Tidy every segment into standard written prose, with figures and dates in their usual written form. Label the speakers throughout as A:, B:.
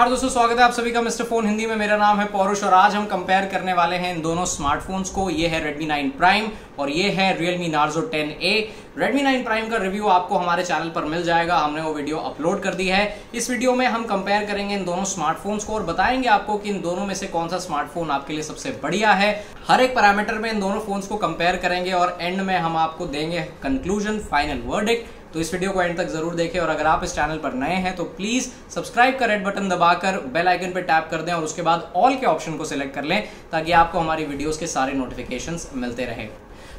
A: नमस्कार दोस्तों, स्वागत है आप सभी का मिस्टर फोन हिंदी में। मेरा नाम है पौरुष और आज हम कंपेयर करने वाले हैं इन दोनों स्मार्टफोन्स को। ये है Redmi 9 Prime और ये है Realme Narzo 10A। Redmi 9 Prime का रिव्यू आपको हमारे चैनल पर मिल जाएगा, हमने वो वीडियो अपलोड कर दी है। इस वीडियो में हम कंपेयर करेंगे इन दोनों स्मार्टफोन्स को और बताएंगे आपको कि इन दोनों में से कौन सा स्मार्टफोन आपके लिए सबसे बढ़िया है। हर एक पैरामीटर में इन दोनों फोन्स को कंपेयर करेंगे और एंड में हम आपको देंगे कंक्लूजन, फाइनल वर्डिक्ट। तो इस वीडियो को एंड तक जरूर देखें और अगर आप इस चैनल पर नए हैं तो प्लीज सब्सक्राइब का रेड बटन दबाकर बेल आइकन पर टैप कर दें और उसके बाद ऑल के ऑप्शन को सिलेक्ट कर लें ताकि आपको हमारी वीडियोस के सारे नोटिफिकेशंस मिलते रहें।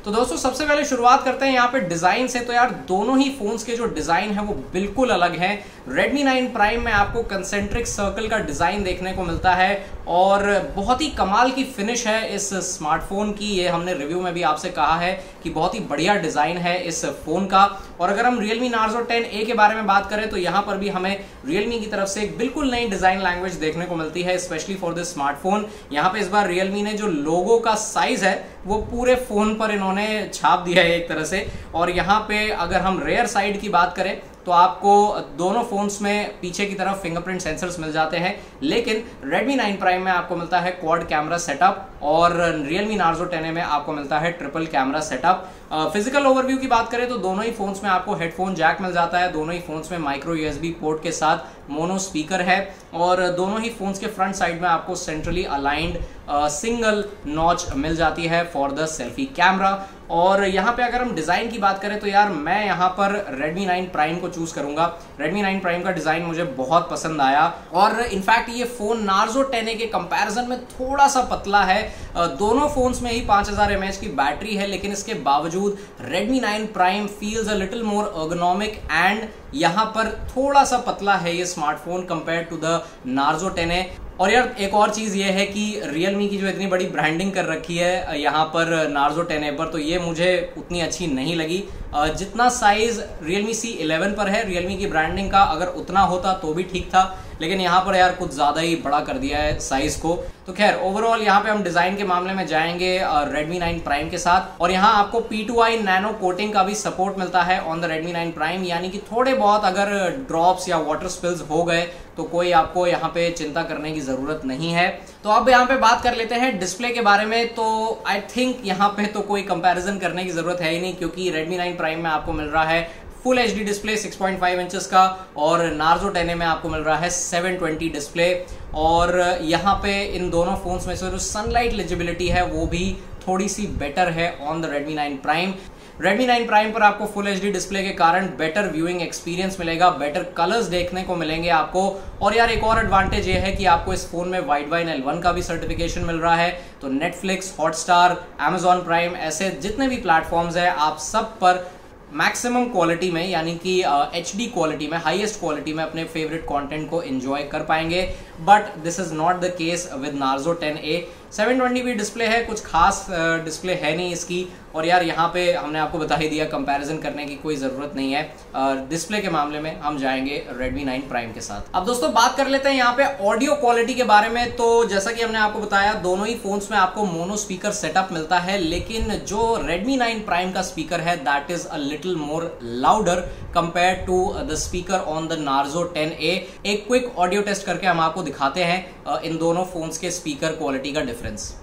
A: तो दोस्तों सबसे पहले शुरुआत करते हैं यहाँ पे डिजाइन से। तो यार दोनों ही फोन्स के जो डिजाइन है वो बिल्कुल अलग है। Redmi 9 Prime में आपको कंसेंट्रिक सर्कल का डिजाइन देखने को मिलता है और बहुत ही कमाल की फिनिश है इस स्मार्टफोन की। ये हमने रिव्यू में भी आपसे कहा है कि बहुत ही बढ़िया डिजाइन है इस फोन का। और अगर हम Realme Narzo 10A के बारे में बात करें तो यहाँ पर भी हमें Realme की तरफ से एक बिल्कुल नई डिजाइन लैंग्वेज देखने को मिलती है, स्पेशली फॉर दिस स्मार्टफोन। यहाँ पे इस बार Realme ने जो लोगो का साइज है वो पूरे फोन पर इन्होंने छाप दिया है एक तरह से। और यहाँ पे अगर हम रेयर साइड की बात करें तो आपको दोनों फोन्स में पीछे की तरफ फिंगरप्रिंट सेंसर्स मिल जाते हैं, लेकिन Redmi 9 Prime में आपको मिलता है क्वाड कैमरा सेटअप और Realme Narzo 10A में आपको मिलता है triple camera setup. Physical overview की बात करें तो दोनों ही फोन्स में आपको हेडफोन जैक मिल जाता है, दोनों ही फोन्स में माइक्रो USB पोर्ट के साथ मोनो स्पीकर है और दोनों ही फोन्स के फ्रंट साइड में आपको सेंट्रली अलाइंड सिंगल नॉच मिल जाती है फॉर द सेल्फी कैमरा। और यहाँ पे अगर हम डिजाइन की बात करें तो यार मैं यहाँ पर Redmi 9 Prime को चूज करूंगा। Redmi 9 Prime का डिजाइन मुझे बहुत पसंद आया और इनफैक्ट ये फोन Narzo 10A के कंपैरिजन में थोड़ा सा पतला है। दोनों फोन्स में ही 5000 mAh की बैटरी है, लेकिन इसके बावजूद Redmi 9 Prime feels a little more ergonomic and यहाँ पर थोड़ा सा पतला है ये smartphone compare to the Narzo 10A। और यार एक और चीज ये है कि Realme की जो इतनी बड़ी ब्रांडिंग कर रखी है यहाँ पर Narzo 10A पर, तो ये मुझे उतनी अच्छी नहीं लगी। जितना साइज Realme C11 पर है Realme की ब्रांडिंग का, अगर उतना होता तो भी ठीक था, लेकिन यहाँ पर यार कुछ ज्यादा ही बड़ा कर दिया है साइज को। तो खैर ओवरऑल यहाँ पे हम डिजाइन के मामले में जाएंगे Redmi 9 Prime के साथ। और यहाँ आपको P2i नैनो कोटिंग का भी सपोर्ट मिलता है ऑन द Redmi 9 Prime, यानी कि थोड़े बहुत अगर ड्रॉप्स या वाटर स्पिल्स हो गए तो कोई आपको यहाँ पे चिंता करने की जरूरत नहीं है। तो अब यहाँ पे बात कर लेते हैं डिस्प्ले के बारे में। तो आई थिंक यहाँ पे तो कोई कंपैरिजन करने की जरूरत है ही नहीं, क्योंकि Redmi 9 Prime में आपको मिल रहा है फुल HD डिस्प्ले 6.5 इंचेस का और Narzo 10A में आपको मिल रहा है 720 डिस्प्ले। और यहाँ पे इन दोनों फोन्स में से जो सनलाइट एलिजिबिलिटी है वो भी थोड़ी सी बेटर है on the Redmi 9 Prime। Redmi 9 Prime पर आपको फुल HD डिस्प्ले के कारण बेटर व्यूइंग एक्सपीरियंस मिलेगा, बेटर कलर्स देखने को मिलेंगे आपको। और यार एक और एडवांटेज ये है कि आपको इस फोन में Widevine L1 का भी सर्टिफिकेशन मिल रहा है। तो Netflix, Hotstar, Amazon Prime ऐसे जितने भी प्लेटफॉर्म्स हैं आप सब पर मैक्सिमम क्वालिटी में, यानी कि HD क्वालिटी में, हाईएस्ट क्वालिटी में अपने फेवरेट कंटेंट को एंजॉय कर पाएंगे। But this is not the case with Narzo 10A। 720p display है, कुछ खास डिस्प्ले है नहीं इसकी। और यार यहाँ पे हमने आपको बता ही दिया, कंपैरिजन करने की कोई जरूरत नहीं है। डिस्प्ले के मामले में हम जाएंगे Redmi 9 Prime के साथ। अब दोस्तों बात कर लेते हैं यहाँ पे ऑडियो क्वालिटी के बारे में। तो जैसा कि हमने आपको बताया दोनों ही फोन्स में आपको मोनो स्पीकर सेटअप मिलता है, लेकिन जो Redmi 9 Prime का स्पीकर है that is a little more louder compare to the speaker on the Narzo 10A। एक क्विक ऑडियो टेस्ट करके हम आपको दिखाते हैं इन दोनों फोन्स के स्पीकर क्वालिटी का डिफरेंस।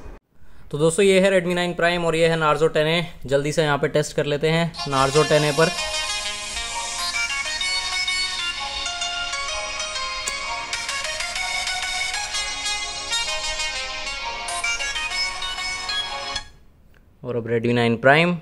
A: तो दोस्तों ये है Redmi 9 Prime और ये है Narzo 10A। जल्दी से यहाँ पे टेस्ट कर लेते हैं Narzo 10A पर। और अब Redmi 9 Prime।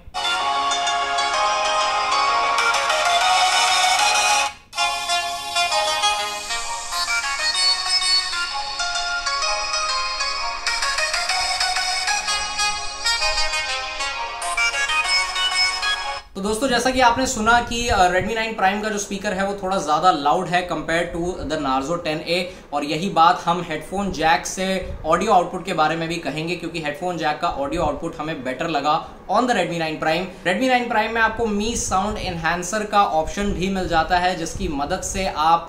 A: तो दोस्तों जैसा कि आपने सुना कि Redmi 9 Prime का जो स्पीकर है वो थोड़ा ज्यादा लाउड है compare to the Narzo 10A। और यही बात हम हेडफोन जैक से ऑडियो आउटपुट के बारे में भी कहेंगे, क्योंकि हेडफोन जैक का ऑडियो आउटपुट हमें बेटर लगा on the Redmi 9 Prime। Redmi 9 Prime में आपको मी साउंड एनहांसर का ऑप्शन भी मिल जाता है, जिसकी मदद से आप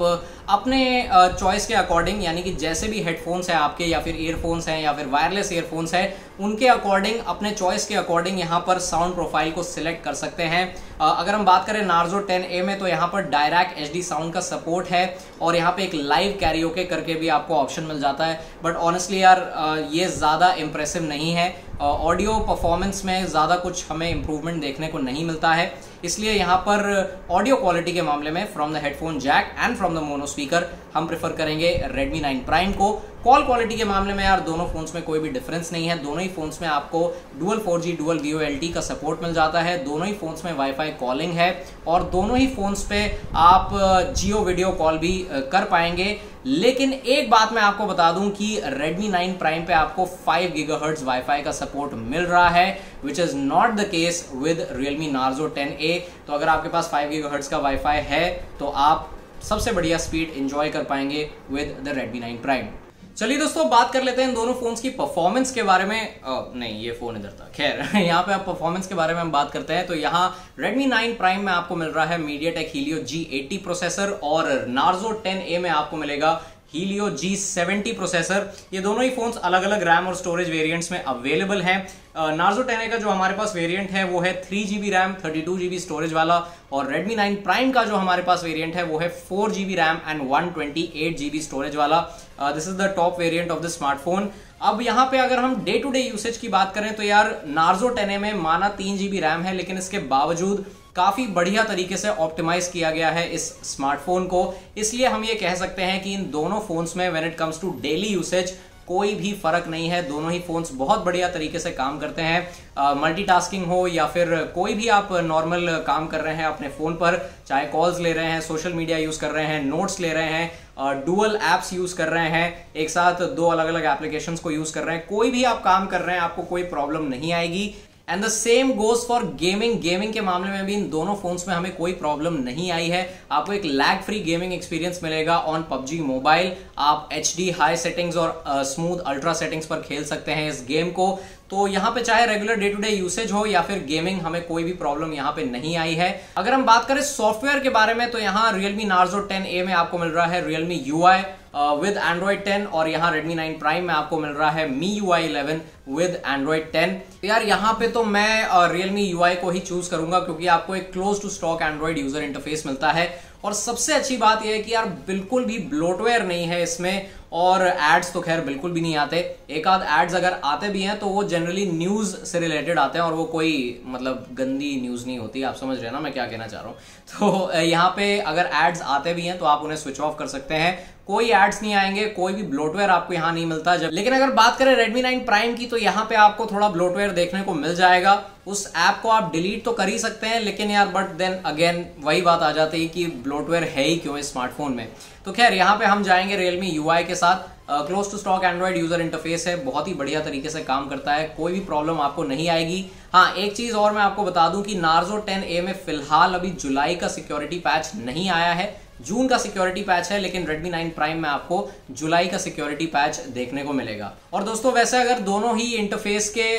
A: अपने चॉइस के अकॉर्डिंग, यानी कि जैसे भी हेडफोन्स हैं आपके, या फिर ईयरफोन्स हैं, या फिर वायरलेस ईयरफोन्स हैं, उनके अकॉर्डिंग, अपने चॉइस के अकॉर्डिंग यहाँ पर साउंड प्रोफाइल को सिलेक्ट कर सकते हैं। अगर हम बात करें नार्जो 10A में, तो यहाँ पर डायरेक्ट HD साउंड का सपोर्ट है और यहाँ पे एक लाइव कैरियोके करके भी आपको ऑप्शन मिल जाता है। बट ऑनेस्टली यार ये ज़्यादा इंप्रेसिव नहीं है, ऑडियो परफॉर्मेंस में ज़्यादा कुछ हमें इंप्रूवमेंट देखने को नहीं मिलता है। इसलिए यहाँ पर ऑडियो क्वालिटी के मामले में from the headphone jack and from the mono speaker हम प्रेफर करेंगे Redmi 9 Prime को। कॉल क्वालिटी के मामले में यार दोनों फोन्स में कोई भी डिफरेंस नहीं है। दोनों ही फोन्स में आपको डुअल 4G डुअल VoLTE का सपोर्ट मिल जाता है। दोनों ही फोन्स में वाईफाई कॉलिंग है और दोनों ही फोन्स पे आप जियो वीडियो कॉल भी कर पाएंगे। लेकिन एक बात मैं आपको बता दूं कि Redmi 9 Prime पे आपको 5 GHz वाईफाई का सपोर्ट मिल रहा है, which is not the case with Realme Narzo 10A। तो अगर आपके पास 5 GHz का वाईफाई है तो आप सबसे बढ़िया स्पीड एंजॉय कर पाएंगे विद द Redmi 9 Prime। चलिए दोस्तों, बात कर लेते हैं इन दोनों फोन्स की परफॉर्मेंस के बारे में। नहीं, ये फोन इधर था। खैर यहाँ पे आप परफॉर्मेंस के बारे में हम बात करते हैं तो यहाँ Redmi 9 Prime में आपको मिल रहा है MediaTek Helio G80 प्रोसेसर और Narzo 10A में आपको मिलेगा Helio G70 प्रोसेसर। ये दोनों ही फोन्स अलग अलग रैम और स्टोरेज वेरिएंट्स में अवेलेबल हैं। Narzo 10A का जो हमारे पास वेरिएंट है वो है 3GB रैम 32GB स्टोरेज वाला, और Redmi 9 Prime का जो हमारे पास वेरिएंट है वो है 4GB RAM and 128GB storage वाला। This is the top variant of the smartphone. अब यहाँ पे अगर हम डे टू डे यूसेज की बात करें तो यार Narzo 10A में माना 3GB रैम है, लेकिन इसके बावजूद काफी बढ़िया तरीके से ऑप्टिमाइज किया गया है इस स्मार्टफोन को। इसलिए हम ये कह सकते हैं कि इन दोनों फोन्स में when it comes to daily usage कोई भी फर्क नहीं है। दोनों ही फोन्स बहुत बढ़िया तरीके से काम करते हैं। मल्टीटास्किंग हो या फिर कोई भी आप नॉर्मल काम कर रहे हैं अपने फोन पर, चाहे कॉल्स ले रहे हैं, सोशल मीडिया यूज कर रहे हैं, नोट्स ले रहे हैं, डुअल एप्स यूज कर रहे हैं, एक साथ 2 अलग अलग एप्लीकेशंस को यूज कर रहे हैं, कोई भी आप काम कर रहे हैं आपको कोई प्रॉब्लम नहीं आएगी। And the same goes for gaming. Gaming के मामले में भी इन दोनों फोन्स में हमें कोई प्रॉब्लम नहीं आई है। आपको एक लैग फ्री गेमिंग एक्सपीरियंस मिलेगा ऑन PUBG मोबाइल। आप HD हाई सेटिंग्स और स्मूथ अल्ट्रा सेटिंग्स पर खेल सकते हैं इस गेम को। तो यहाँ पे चाहे regular day to day usage हो या फिर गेमिंग, हमें कोई भी प्रॉब्लम यहाँ पे नहीं आई है। अगर हम बात करें सॉफ्टवेयर के बारे में तो यहाँ Realme Narzo 10A में आपको मिल रहा है Realme UI विद Android 10 और यहाँ Redmi 9 Prime में आपको मिल रहा है MIUI 11 विद Android 10। यार यहाँ पे तो मैं Realme UI को ही चूज करूंगा क्योंकि आपको एक close to stock Android user interface मिलता है और सबसे अच्छी बात यह है कि यार बिल्कुल भी ब्लोटवेयर नहीं है इसमें और एड्स तो खैर बिल्कुल भी नहीं आते। एक आध एड्स अगर आते भी हैं तो वो जनरली न्यूज से रिलेटेड आते हैं और वो कोई मतलब गंदी न्यूज नहीं होती। आप समझ रहे हैं ना मैं क्या कहना चाह रहा हूँ। तो यहाँ पे अगर एड्स आते भी हैं तो आप उन्हें स्विच ऑफ कर सकते हैं, कोई एड्स नहीं आएंगे, कोई भी ब्लोटवेयर आपको यहाँ नहीं मिलता। जब लेकिन अगर बात करें Redmi 9 Prime की तो यहाँ पे आपको थोड़ा ब्लोटवेयर देखने को मिल जाएगा। उस ऐप को आप डिलीट तो कर ही सकते हैं लेकिन यार बट देन अगेन वही बात आ जाती है कि ब्लोटवेयर है ही क्यों इस स्मार्टफोन में। तो खैर यहाँ पे हम जाएंगे Realme UI के साथ। Close to stock Android user interface है, बहुत ही बढ़िया तरीके से काम करता है, कोई भी प्रॉब्लम आपको नहीं आएगी। हाँ, एक चीज और मैं आपको बता दूं कि Narzo 10A में फिलहाल अभी जुलाई का सिक्योरिटी पैच नहीं आया है, जून का सिक्योरिटी पैच है, लेकिन Redmi 9 Prime में आपको जुलाई का सिक्योरिटी पैच देखने को मिलेगा। और दोस्तों वैसे अगर दोनों ही इंटरफेस के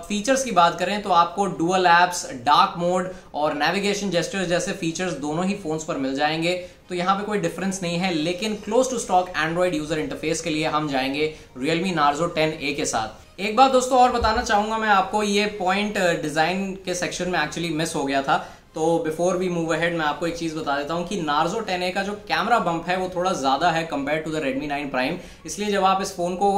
A: फीचर्स की बात करें तो आपको डुअल एप्स, डार्क मोड और नेविगेशन जेस्चर्स जैसे फीचर्स दोनों ही फोन्स पर मिल जाएंगे, तो यहाँ पे कोई डिफरेंस नहीं है। लेकिन close to stock Android user interface के लिए हम जाएंगे Realme Narzo 10A के साथ। एक बात दोस्तों और बताना चाहूंगा मैं आपको, ये पॉइंट डिजाइन के सेक्शन में एक्चुअली मिस हो गया था। तो बिफोर वी मूव अहेड मैं आपको एक चीज बता देता हूं कि Narzo 10A का जो कैमरा बम्प है वो थोड़ा ज्यादा है compare to the Redmi 9 Prime। इसलिए जब आप इस फोन को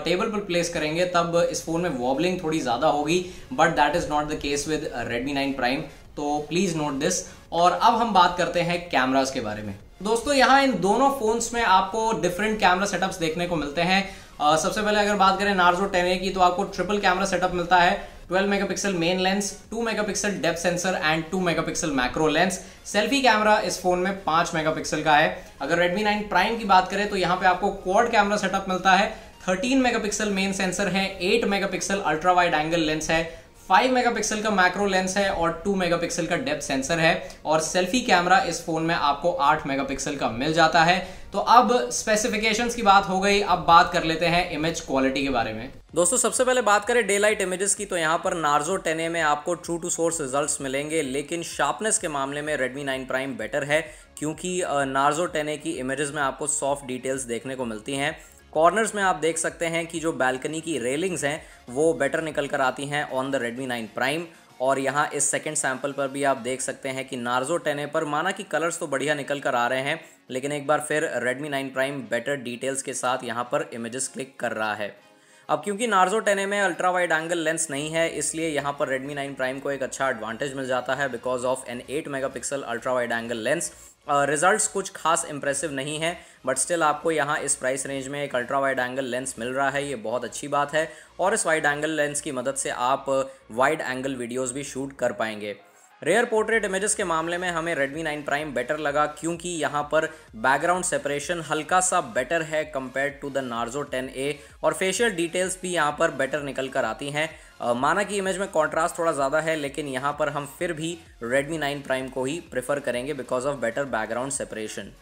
A: टेबल पर प्लेस करेंगे तब इस फोन में वॉबलिंग थोड़ी ज्यादा होगी, but that is not the case with Redmi 9 Prime, तो प्लीज नोट दिस। और अब हम बात करते हैं कैमरास के बारे में। दोस्तों यहाँ इन दोनों फोन्स में आपको डिफरेंट कैमरा सेटअप्स देखने को मिलते हैं। सबसे पहले अगर बात करें Narzo 10A की तो आपको ट्रिपल कैमरा सेटअप मिलता है। 12 megapixel main lens, 2 megapixel depth sensor and 2 megapixel macro lens. Selfie camera इस फोन में 5 मेगापिक्सल का है। अगर Redmi 9 Prime की बात करें तो यहाँ पे आपको क्वाड कैमरा सेटअप मिलता है। 13 मेगापिक्सल मेन सेंसर है, 8 megapixel ultra wide angle lens है, 5 मेगापिक्सल का मैक्रो लेंस है और 2 मेगापिक्सल का डेप्थ सेंसर है और सेल्फी कैमरा इस फोन में आपको 8 मेगापिक्सल का मिल जाता है। तो अब स्पेसिफिकेशंस की बात हो गई, अब बात कर लेते हैं इमेज क्वालिटी के बारे में। दोस्तों सबसे पहले बात करें डे लाइट इमेजेस की, तो यहाँ पर नार्जो 10A में आपको ट्रू टू सोर्स रिजल्ट्स मिलेंगे, लेकिन शार्पनेस के मामले में Redmi 9 Prime बेटर है, क्योंकि नार्जो 10A की इमेजेस में आपको सॉफ्ट डिटेल्स देखने को मिलती हैं। कॉर्नर्स में आप देख सकते हैं कि जो बैल्कनी की रेलिंग्स हैं वो बेटर निकल कर आती हैं ऑन द Redmi 9 Prime। और यहाँ इस सेकंड सैंपल पर भी आप देख सकते हैं कि नार्जो 10A पर माना कि कलर्स तो बढ़िया निकल कर आ रहे हैं, लेकिन एक बार फिर Redmi 9 Prime बेटर डिटेल्स के साथ यहाँ पर इमेजेस क्लिक कर रहा है। अब क्योंकि नार्जो 10A में अल्ट्रा वाइड एंगल लेंस नहीं है, इसलिए यहाँ पर Redmi 9 Prime को एक अच्छा एडवांटेज मिल जाता है because of an 8 megapixel ultra wide angle lens. Results कुछ खास इंप्रेसिव नहीं है, बट स्टिल आपको यहाँ इस प्राइस रेंज में एक अल्ट्रा वाइड एंगल लेंस मिल रहा है, ये बहुत अच्छी बात है। और इस वाइड एंगल लेंस की मदद से आप वाइड एंगल वीडियोस भी शूट कर पाएंगे। रेयर पोर्ट्रेट इमेजेस के मामले में हमें Redmi 9 Prime बेटर लगा, क्योंकि यहाँ पर बैकग्राउंड सेपरेशन हल्का सा बेटर है compared to the Narzo 10A और फेशियल डिटेल्स भी यहाँ पर बेटर निकल कर आती हैं। माना कि इमेज में कॉन्ट्रास्ट थोड़ा ज़्यादा है, लेकिन यहाँ पर हम फिर भी Redmi 9 Prime को ही प्रेफर करेंगे because of better background separation.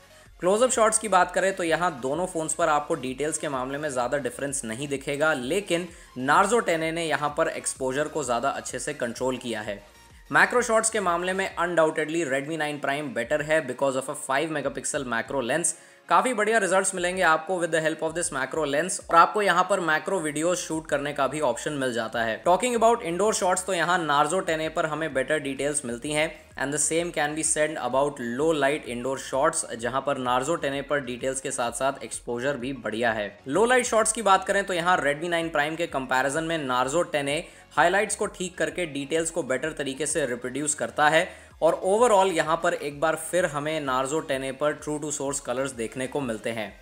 A: Close-up shots की बात करें तो यहाँ दोनों फोन्स पर आपको डिटेल्स के मामले में ज़्यादा डिफरेंस नहीं दिखेगा, लेकिन नार्जो 10A ने यहाँ पर एक्सपोजर को ज़्यादा अच्छे से कंट्रोल किया है। मैक्रो शॉट्स के मामले में अनडाउटेडली Redmi 9 Prime बेटर है because of a 5 megapixel macro lens. काफ़ी बढ़िया रिजल्ट्स मिलेंगे आपको with the help of this macro lens, और आपको यहाँ पर मैक्रो वीडियोस शूट करने का भी ऑप्शन मिल जाता है। टॉकिंग अबाउट इंडोर शॉट्स, तो यहाँ नार्जो 10A पर हमें बेटर डिटेल्स मिलती हैं and the same can be said about low light indoor shots, जहाँ पर नार्जो 10A पर डिटेल्स के साथ साथ एक्सपोजर भी बढ़िया है। लो लाइट शॉट्स की बात करें तो यहाँ Redmi 9 Prime के कंपैरिजन में नार्जो 10A हाइलाइट्स को ठीक करके डिटेल्स को बेटर तरीके से रिप्रोड्यूस करता है, और ओवरऑल यहाँ पर एक बार फिर हमें नार्जो 10A पर ट्रू टू सोर्स कलर्स देखने को मिलते हैं।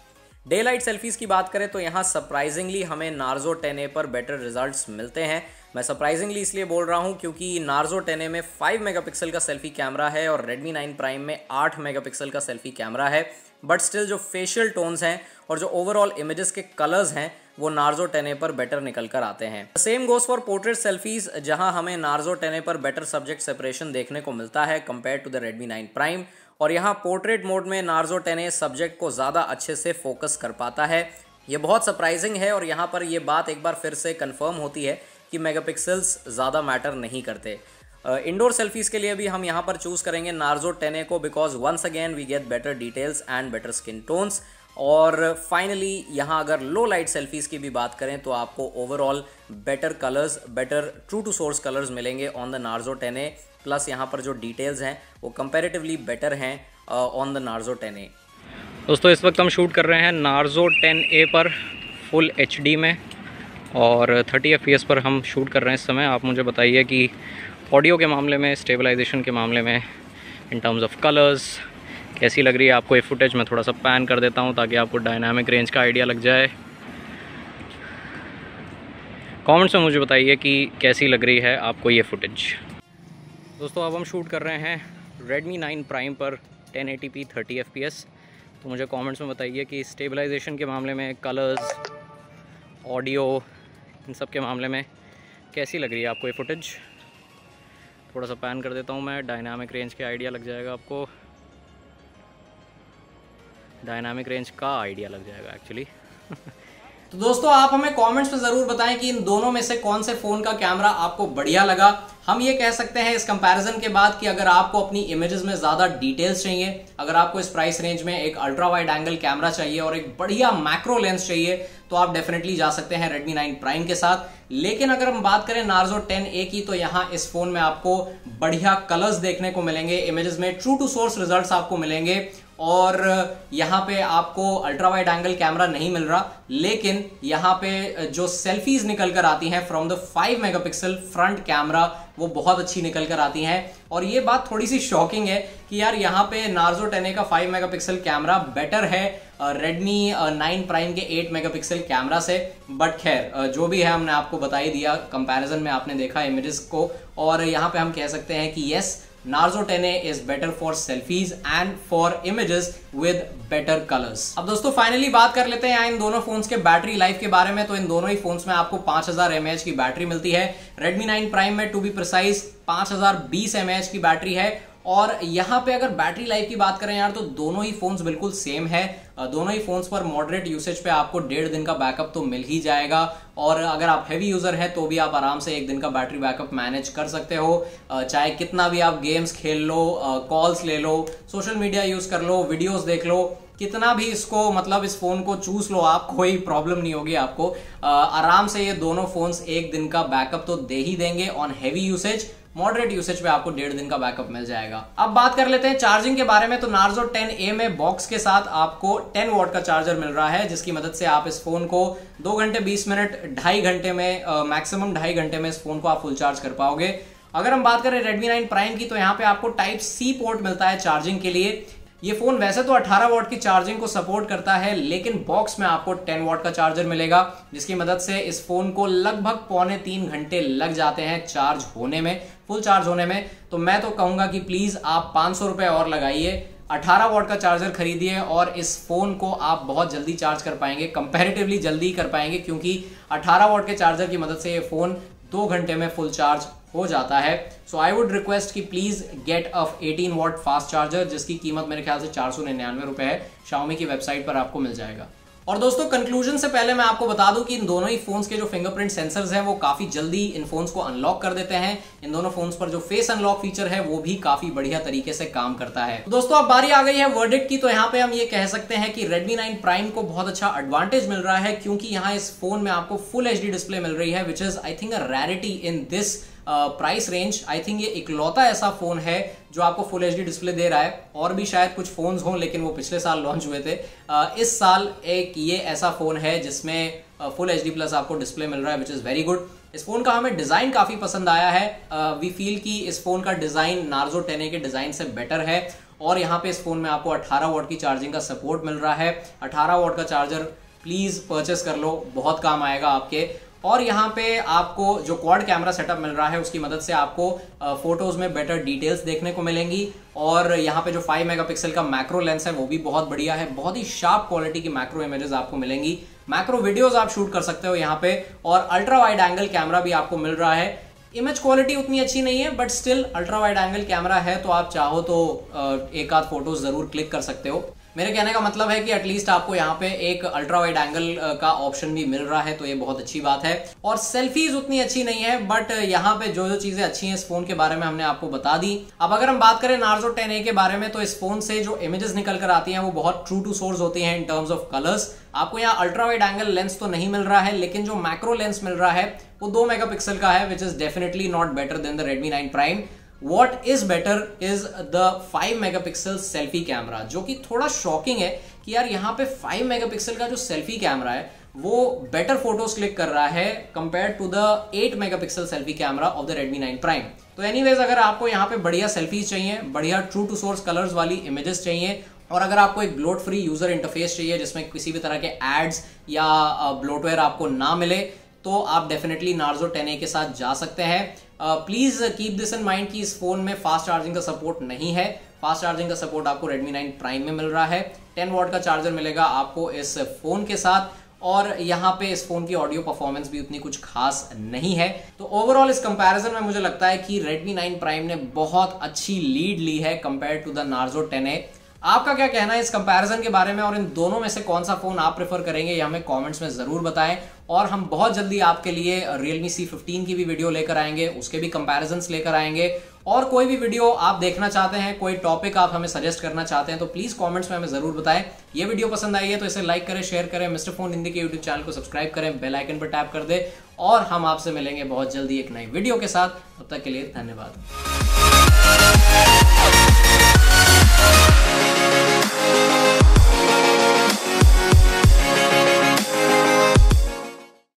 A: डे लाइट सेल्फीज़ की बात करें तो यहाँ सरप्राइजिंगली हमें नार्जो 10A पर बेटर रिजल्ट्स मिलते हैं। मैं सरप्राइजिंगली इसलिए बोल रहा हूँ क्योंकि नार्जो 10A में 5 मेगापिक्सल का सेल्फी कैमरा है और Redmi 9 Prime में 8 मेगापिक्सल का सेल्फी कैमरा है, बट स्टिल जो फेशियल टोन्स हैं और जो ओवरऑल इमेजेस के कलर्स हैं वो नार्जो 10A पर बेटर निकल कर आते हैं। Same goes for portrait selfies, जहां हमें नार्जो 10A पर बेटर सब्जेक्ट सेपरेशन देखने को मिलता है compare to the Redmi 9 Prime, और यहां पोर्ट्रेट मोड में नार्जो 10A सब्जेक्ट को ज़्यादा अच्छे से फोकस कर पाता है। ये बहुत सरप्राइजिंग है, और यहाँ पर ये बात एक बार फिर से कन्फर्म होती है कि मेगापिक्सल्स ज़्यादा मैटर नहीं करते। इंडोर सेल्फीज़ के लिए भी हम यहाँ पर चूज़ करेंगे नार्जो 10A को because once again we get better details and better skin tones. और फाइनली यहाँ अगर लो लाइट सेल्फीज़ की भी बात करें तो आपको overall better colours, better true to source colours मिलेंगे on the Narzo 10A, plus यहाँ पर जो डिटेल्स हैं वो कंपैरेटिवली बेटर हैं ऑन द नार्जो 10A।
B: दोस्तों इस वक्त हम शूट कर रहे हैं नार्जो 10A पर फुल HD में और 30 FPS पर हम शूट कर रहे हैं इस समय। आप मुझे बताइए कि ऑडियो के मामले में, स्टेबलाइजेशन के मामले में, इन टर्म्स ऑफ कलर्स कैसी लग रही है आपको ये फुटेज। मैं थोड़ा सा पैन कर देता हूँ ताकि आपको डायनामिक रेंज का आइडिया लग जाए। कमेंट्स में मुझे बताइए कि कैसी लग रही है आपको ये फुटेज। दोस्तों अब हम शूट कर रहे हैं Redmi 9 Prime पर 1080p 30 FPS। तो मुझे कमेंट्स में बताइए कि स्टेबलाइजेशन के मामले में, कलर्स, ऑडियो, इन सब के मामले में कैसी लग रही है आपको ये फुटेज। थोड़ा सा पैन कर देता हूँ मैं, डायनामिक रेंज के आइडिया लग जाएगा आपको। डायनामिक रेंज का आइडिया लग जाएगा एक्चुअली।
A: तो दोस्तों आप हमें कमेंट्स में जरूर बताएं कि इन दोनों में से कौन से फोन का कैमरा आपको बढ़िया लगा। हम ये कह सकते हैं इस कंपैरिजन के बाद कि अगर आपको अपनी इमेजेस में ज्यादा डिटेल्स चाहिए, अगर आपको इस प्राइस रेंज में एक अल्ट्रा वाइड एंगल कैमरा चाहिए और एक बढ़िया मैक्रो लेंस चाहिए, तो आप डेफिनेटली जा सकते हैं Redmi 9 Prime के साथ। लेकिन अगर हम बात करें नार्जो 10A की, तो यहाँ इस फोन में आपको बढ़िया कलर्स देखने को मिलेंगे, इमेजेस में ट्रू टू सोर्स रिजल्ट्स आपको मिलेंगे, और यहाँ पे आपको अल्ट्रा वाइड एंगल कैमरा नहीं मिल रहा, लेकिन यहाँ पे जो सेल्फीज निकल कर आती हैं from the 5 megapixel front camera वो बहुत अच्छी निकल कर आती हैं। और ये बात थोड़ी सी शॉकिंग है कि यार यहाँ पे नार्जो 10A का 5 मेगापिक्सल कैमरा बेटर है Redmi 9 Prime के 8 मेगापिक्सल कैमरा से। बट खैर जो भी है हमने आपको बता ही दिया, कंपैरिजन में आपने देखा इमेजेस को, और यहाँ पे हम कह सकते हैं कि yes Narzo 10A is better for selfies and for images with better colors। अब दोस्तों फाइनली बात कर लेते हैं इन दोनों फोन्स के बैटरी लाइफ के बारे में। तो इन दोनों ही फोन्स में आपको 5000 mAh की बैटरी मिलती है। Redmi 9 Prime में टू बी प्रिसाइज 5020 mAh की बैटरी है। और यहां पे अगर बैटरी लाइफ की बात करें यार तो दोनों ही फोन्स बिल्कुल सेम है। दोनों ही फोन्स पर मॉडरेट यूसेज पे आपको 1.5 दिन का बैकअप तो मिल ही जाएगा। और अगर आप हैवी यूजर हैं तो भी आप आराम से 1 दिन का बैटरी बैकअप मैनेज कर सकते हो। चाहे कितना भी आप गेम्स खेल लो, कॉल्स ले लो, सोशल मीडिया यूज कर लो, वीडियोस देख लो, कितना भी इसको मतलब इस फोन को चूस लो आप, कोई प्रॉब्लम नहीं होगी आपको। आराम से ये दोनों फोन्स 1 दिन का बैकअप तो दे ही देंगे on heavy usage. Moderate usage पे आपको 1.5 दिन का बैकअप मिल जाएगा। अब बात कर लेते हैं चार्जिंग के बारे में। तो Narzo 10A में बॉक्स के साथ आपको 10 वॉट का चार्जर मिल रहा है, जिसकी मदद से आप इस फोन को 2 घंटे 20 मिनट 2.5 घंटे में मैक्सिमम 2.5 घंटे में इस फोन को आप फुल चार्ज कर पाओगे। अगर हम बात करें Redmi 9 Prime की तो यहाँ पे आपको Type-C पोर्ट मिलता है चार्जिंग के लिए। ये फोन वैसे तो 18 वॉट की चार्जिंग को सपोर्ट करता है, लेकिन बॉक्स में आपको 10 वॉट का चार्जर मिलेगा, जिसकी मदद से इस फोन को लगभग 2.25 घंटे लग जाते हैं चार्ज होने में, फुल चार्ज होने में। तो मैं तो कहूंगा कि प्लीज आप 500 रुपए और लगाइए, 18 वॉट का चार्जर खरीदिए और इस फोन को आप बहुत जल्दी चार्ज कर पाएंगे, कंपैरेटिवली जल्दी कर पाएंगे, क्योंकि 18 वॉट के चार्जर की मदद से ये फोन 2 घंटे में फुल चार्ज हो जाता है। सो आई वुड रिक्वेस्ट कि please get a 18 watt fast charger, जिसकी कीमत मेरे ख्याल से 499 रुपए है। Xiaomi की वेबसाइट पर आपको मिल जाएगा। और दोस्तों कंक्लूजन से पहले मैं आपको बता दूं कि इन दोनों ही फोन्स के जो फिंगरप्रिंट सेंसर्स हैं वो काफी जल्दी इन फोन्स को अनलॉक कर देते हैं। इन दोनों फोन्स पर जो फेस अनलॉक फीचर है वो भी काफी बढ़िया तरीके से काम करता है। तो दोस्तों अब बारी आ गई है वर्डिक्ट की। तो यहाँ पे हम ये कह सकते हैं कि Redmi 9 Prime को बहुत अच्छा एडवांटेज मिल रहा है, क्योंकि यहाँ इस फोन में आपको फुल HD डिस्प्ले मिल रही है, which is I think a Rarity in this price range. I think ये इकलौता ऐसा फोन है जो आपको फुल HD डिस्प्ले दे रहा है। और भी शायद कुछ फोन्स हों, लेकिन वो पिछले साल लॉन्च हुए थे। इस साल एक ये ऐसा फोन है जिसमें फुल HD प्लस आपको डिस्प्ले मिल रहा है, विच इज वेरी गुड। इस फोन का हमें डिजाइन काफी पसंद आया है। वी फील कि इस फोन का डिजाइन Narzo 10A के डिजाइन से बेटर है। और यहाँ पे इस फोन में आपको 18 वॉट की चार्जिंग का सपोर्ट मिल रहा है। 18 वॉट का चार्जर प्लीज परचेस कर लो, बहुत काम आएगा आपके। और यहाँ पे आपको जो क्वाड कैमरा सेटअप मिल रहा है उसकी मदद से आपको फोटोज में बेटर डिटेल्स देखने को मिलेंगी। और यहाँ पे जो 5 मेगापिक्सल का मैक्रो लेंस है वो भी बहुत बढ़िया है, बहुत ही शार्प क्वालिटी की मैक्रो इमेजेस आपको मिलेंगी, मैक्रो वीडियोस आप शूट कर सकते हो यहाँ पे। और अल्ट्रा वाइड एंगल कैमरा भी आपको मिल रहा है। इमेज क्वालिटी उतनी अच्छी नहीं है, but still ultra wide angle camera है, तो आप चाहो तो एक आध फोटोज जरूर क्लिक कर सकते हो। मेरे कहने का मतलब है कि एटलीस्ट आपको यहाँ पे एक अल्ट्रा वाइड एंगल का ऑप्शन भी मिल रहा है, तो ये बहुत अच्छी बात है। और सेल्फीज उतनी अच्छी नहीं है, बट यहाँ पे जो जो चीजें अच्छी हैं इस फोन के बारे में हमने आपको बता दी। अब अगर हम बात करें Narzo 10A के बारे में, तो इस फोन से जो इमेजेस निकल कर आती हैं वो बहुत ट्रू टू सोर्स होती हैं इन टर्म्स ऑफ कलर्स। आपको यहाँ अल्ट्रा वाइड एंगल लेंस तो नहीं मिल रहा है, लेकिन जो मैक्रो लेंस मिल रहा है वो 2 मेगापिक्सल का है, which is definitely not better than the Redmi 9 Prime। What is better is the 5 megapixel selfie camera, जो कि थोड़ा शॉकिंग है कि यार यहाँ पे 5 मेगापिक्सल का जो सेल्फी कैमरा है वो बेटर फोटोज क्लिक कर रहा है compare to the 8 megapixel selfie camera of the Redmi 9 Prime। तो एनीवेज अगर आपको यहाँ पे बढ़िया सेल्फीज चाहिए, बढ़िया ट्रू टू सोर्स कलर्स वाली इमेजेस चाहिए, और अगर आपको एक ब्लोट फ्री यूजर इंटरफेस चाहिए जिसमें किसी भी तरह के एड्स या ब्लोटवेयर आपको ना मिले, तो आप डेफिनेटली Narzo 10A के साथ जा सकते हैं। Please keep this in mind कि इस फोन में फास्ट चार्जिंग का सपोर्ट नहीं है। फास्ट चार्जिंग का सपोर्ट आपको Redmi 9 Prime में मिल रहा है। 10 वॉट का चार्जर मिलेगा आपको इस फोन के साथ। और यहाँ पे इस फोन की ऑडियो परफॉर्मेंस भी उतनी कुछ खास नहीं है। तो ओवरऑल इस कंपैरिजन में मुझे लगता है कि Redmi 9 Prime ने बहुत अच्छी लीड ली है compare to the Narzo 10A। आपका क्या कहना है इस कंपैरिजन के बारे में, और इन दोनों में से कौन सा फोन आप प्रेफर करेंगे ये हमें कमेंट्स में जरूर बताएं। और हम बहुत जल्दी आपके लिए Realme C15 की भी वीडियो लेकर आएंगे, उसके भी कंपैरिजंस लेकर आएंगे। और कोई भी वीडियो आप देखना चाहते हैं, कोई टॉपिक आप हमें सजेस्ट करना चाहते हैं, तो प्लीज कमेंट्स में हमें जरूर बताएं। ये वीडियो पसंद आई है तो इसे लाइक करें, शेयर करें, मिस्टर फोन हिंदी के यूट्यूब चैनल को सब्सक्राइब करें, बेल आइकन पर टैप कर दे। और हम आपसे मिलेंगे बहुत जल्दी एक नई वीडियो के साथ। तब तक के लिए धन्यवाद।